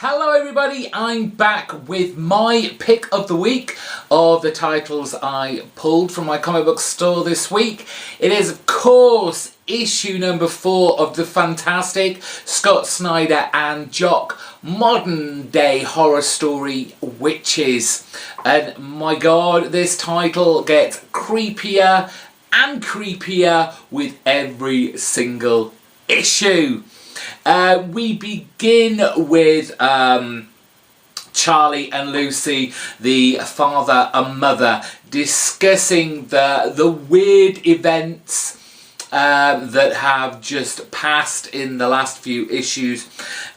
Hello everybody, I'm back with my pick of the week of the titles I pulled from my comic book store this week. It is of course issue number 4 of the fantastic Scott Snyder and Jock modern day horror story Wytches. And my god, this title gets creepier and creepier with every single issue. We begin with Charlie and Lucy, the father and mother, discussing the weird events that have just passed in the last few issues,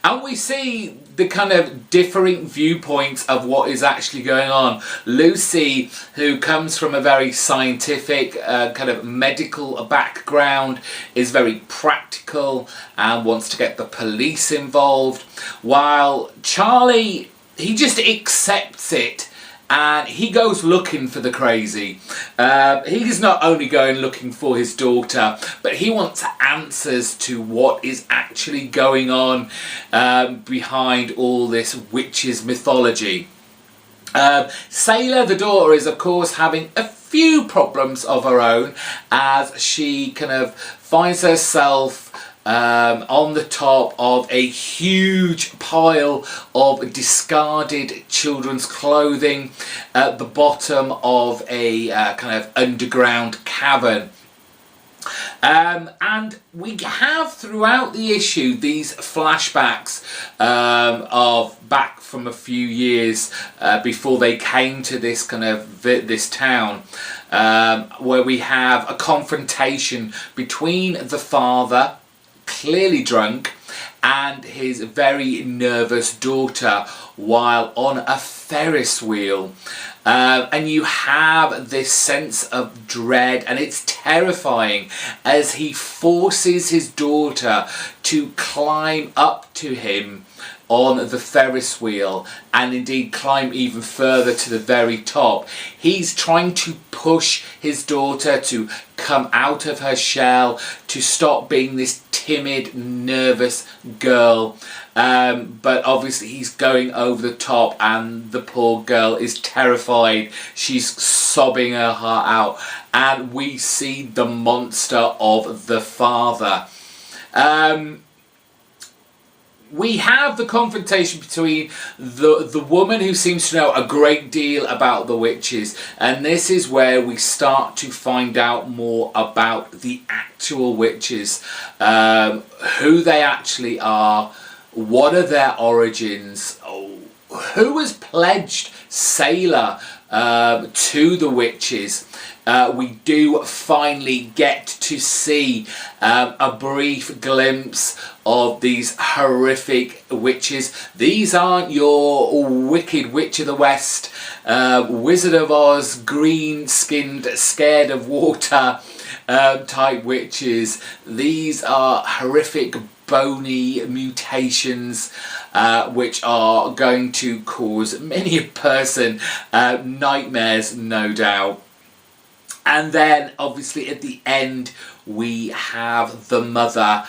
and we see the kind of differing viewpoints of what is actually going on. Lucy, who comes from a very scientific kind of medical background, is very practical and wants to get the police involved, while Charlie, he just accepts it. And he goes looking for the crazy. He's not only going looking for his daughter, but he wants answers to what is actually going on behind all this witches mythology. Sailor, the daughter, is of course having a few problems of her own as she kind of finds herself on the top of a huge pile of discarded children's clothing at the bottom of a kind of underground cavern. And we have throughout the issue these flashbacks of back from a few years before they came to this kind of this town, where we have a confrontation between the father, clearly drunk, and his very nervous daughter while on a Ferris wheel. And you have this sense of dread, and it's terrifying as he forces his daughter to climb up to him on the Ferris wheel, and indeed climb even further to the very top. He's trying to push his daughter to come out of her shell, to stop being this timid, nervous girl, but obviously he's going over the top, and the poor girl is terrified. She's sobbing her heart out, and we see the monster of the father. We have the confrontation between the woman who seems to know a great deal about the witches, and this is where we start to find out more about the actual witches, who they actually are, what are their origins, who has pledged Sailor to the witches. We do finally get to see a brief glimpse of these horrific witches. These aren't your wicked Witch of the West, Wizard of Oz, green-skinned, scared of water type witches. These are horrific, bony mutations which are going to cause many a person nightmares, no doubt. And then obviously at the end we have the mother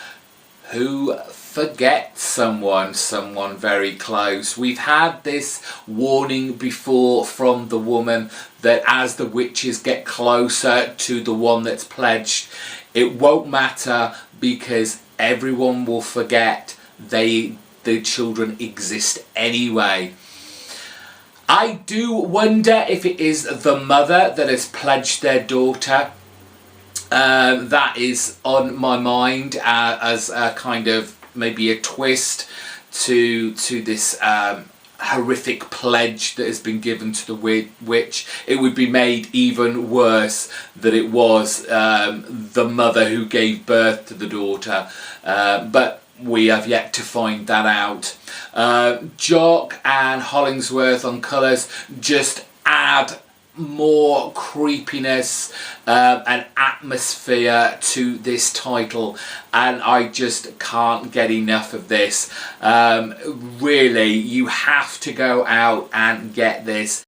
who forgets someone very close. We've had this warning before from the woman that as the witches get closer to the one that's pledged, it won't matter because everyone will forget the children exist anyway. I do wonder if it is the mother that has pledged their daughter. That is on my mind as a kind of maybe a twist to this horrific pledge that has been given to the witch. It would be made even worse that it was the mother who gave birth to the daughter, but we have yet to find that out. Jock and Hollingsworth on colours just add more creepiness and atmosphere to this title, and I just can't get enough of this. Really, you have to go out and get this.